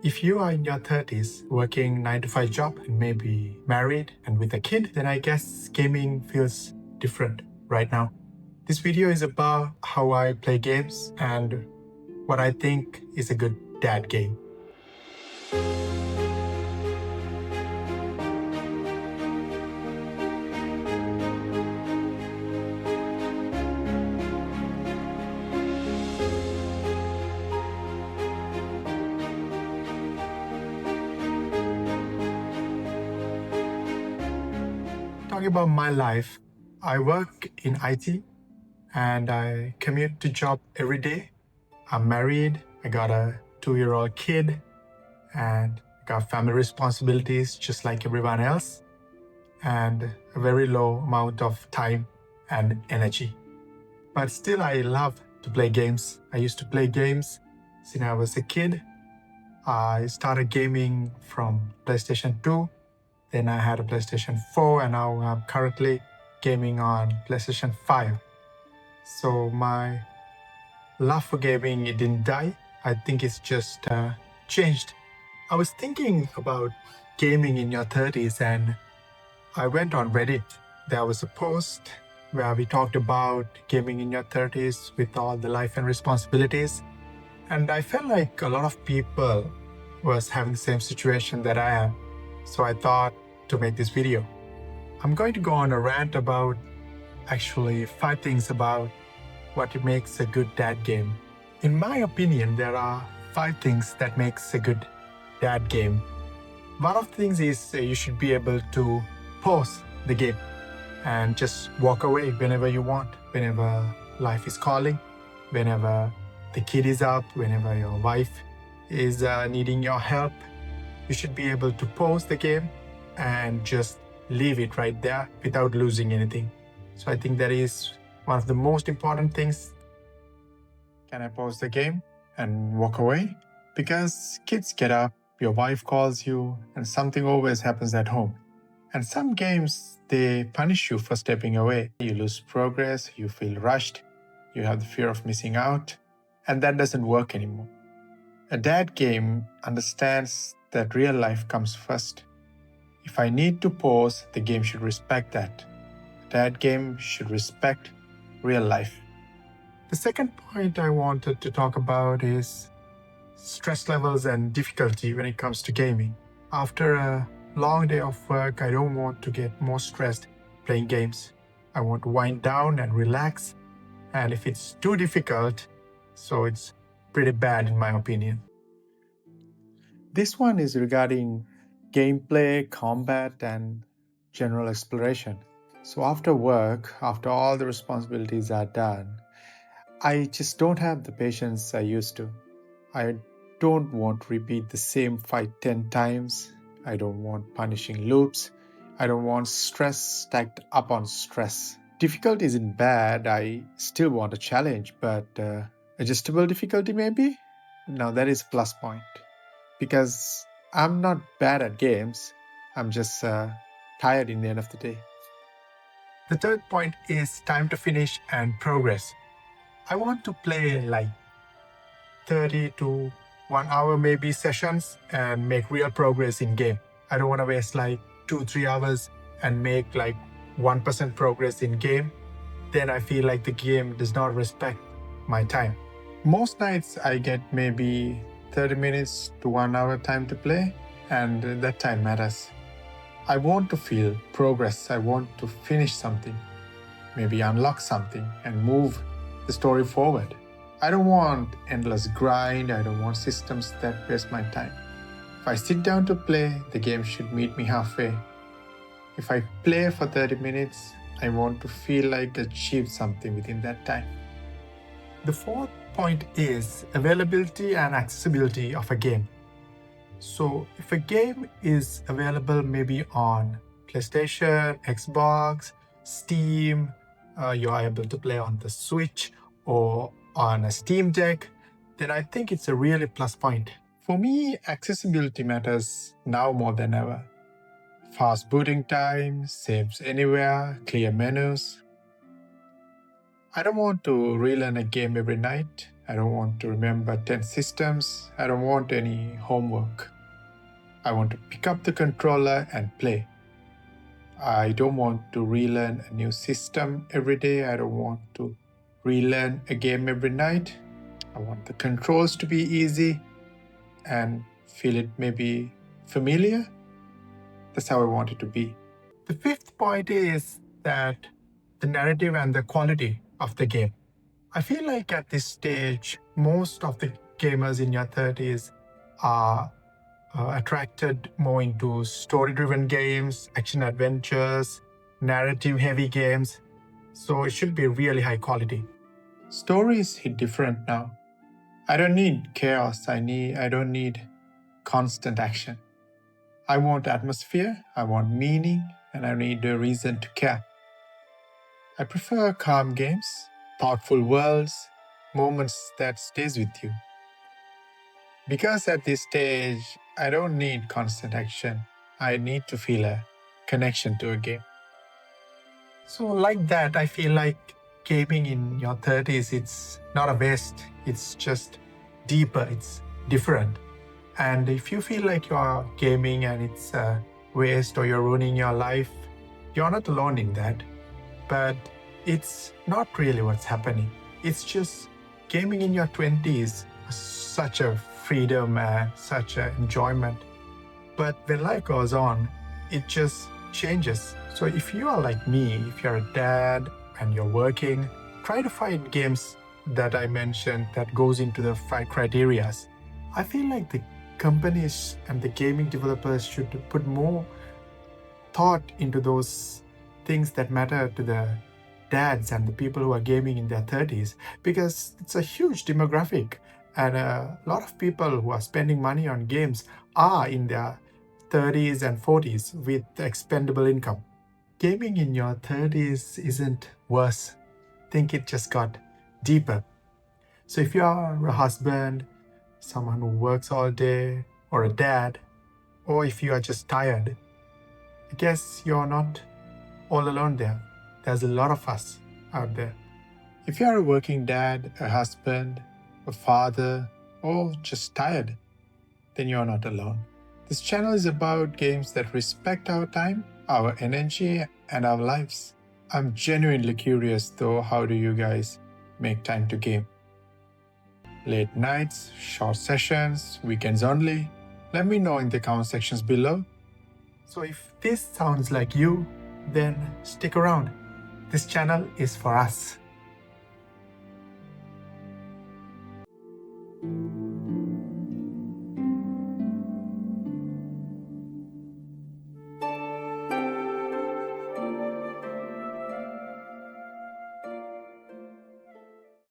If you are in your 30s, working 9 to 5 job and maybe married and with a kid, then I guess gaming feels different right now. This video is about how I play games and what I think is a good dad game. Talking about my life, I work in IT and I commute to job every day. I'm married, I got a 2-year-old kid, and got family responsibilities just like everyone else, and a very low amount of time and energy. But still, I love to play games. I used to play games since I was a kid. I started gaming from PlayStation 2. Then I had a PlayStation 4, and now I'm currently gaming on PlayStation 5. So my love for gaming, it didn't die. I think it's just changed. I was thinking about gaming in your 30s, and I went on Reddit. There was a post where we talked about gaming in your 30s with all the life and responsibilities. And I felt like a lot of people was having the same situation that I am. So I thought to make this video. I'm going to go on a rant about actually 5 things about what makes a good dad game. In my opinion, there are 5 things that makes a good dad game. One of the things is you should be able to pause the game and just walk away whenever you want, whenever life is calling, whenever the kid is up, whenever your wife is needing your help. You should be able to pause the game and just leave it right there without losing anything. So I think that is one of the most important things. Can I pause the game and walk away? Because kids get up, your wife calls you, and something always happens at home. And some games, they punish you for stepping away. You lose progress, you feel rushed, you have the fear of missing out, and that doesn't work anymore. A dad game understands that real life comes first. If I need to pause, the game should respect that. A dad game should respect real life. The second point I wanted to talk about is stress levels and difficulty when it comes to gaming. After a long day of work, I don't want to get more stressed playing games. I want to wind down and relax. And if it's too difficult, so it's pretty bad in my opinion. This one is regarding gameplay, combat, and general exploration. So after work, after all the responsibilities are done, I just don't have the patience I used to. I don't want to repeat the same fight 10 times. I don't want punishing loops. I don't want stress stacked up on stress. Difficulty isn't bad. I still want a challenge, but adjustable difficulty maybe? Now that is a plus point. Because I'm not bad at games. I'm just tired in the end of the day. The third point is time to finish and progress. I want to play like 30 to 1 hour maybe sessions and make real progress in game. I don't want to waste like 2-3 hours and make like 1% progress in game. Then I feel like the game does not respect my time. Most nights I get maybe 30 minutes to 1 hour time to play, and that time matters. I want to feel progress. I want to finish something, maybe unlock something and move the story forward. I don't want endless grind. I don't want systems that waste my time. If I sit down to play, the game should meet me halfway. If I play for 30 minutes, I want to feel like I achieved something within that time. The fourth point is availability and accessibility of a game. So if a game is available maybe on PlayStation, Xbox, Steam, you are able to play on the Switch or on a Steam Deck, then I think it's a really plus point. For me, accessibility matters now more than ever. Fast booting time, saves anywhere, clear menus. I don't want to relearn a game every night. I don't want to remember 10 systems. I don't want any homework. I want to pick up the controller and play. I don't want to relearn a new system every day. I don't want to relearn a game every night. I want the controls to be easy and feel it maybe familiar. That's how I want it to be. The fifth point is that the narrative and the quality of the game. I feel like at this stage, most of the gamers in your 30s are attracted more into story-driven games, action-adventures, narrative-heavy games. So it should be really high quality. Stories hit different now. I don't need chaos. I don't need constant action. I want atmosphere, I want meaning, and I need a reason to care. I prefer calm games, thoughtful worlds, moments that stays with you. Because at this stage, I don't need constant action. I need to feel a connection to a game. So like that, I feel like gaming in your 30s, it's not a waste. It's just deeper. It's different. And if you feel like you're gaming and it's a waste or you're ruining your life, you're not alone in that. But it's not really what's happening. It's just gaming in your 20s, such a freedom and such an enjoyment. But when life goes on, it just changes. So if you are like me, if you're a dad and you're working, try to find games that I mentioned that goes into the 5 criterias. I feel like the companies and the gaming developers should put more thought into those things that matter to the dads and the people who are gaming in their 30s, because it's a huge demographic and a lot of people who are spending money on games are in their 30s and 40s with expendable income. Gaming in your 30s isn't worse. I think it just got deeper. So if you are a husband, someone who works all day, or a dad, or if you are just tired, I guess you're not all alone there. There's a lot of us out there. If you're a working dad, a husband, a father, or just tired, then you're not alone. This channel is about games that respect our time, our energy, and our lives. I'm genuinely curious though, how do you guys make time to game? Late nights, short sessions, weekends only? Let me know in the comment sections below. So if this sounds like you, then stick around. This channel is for us.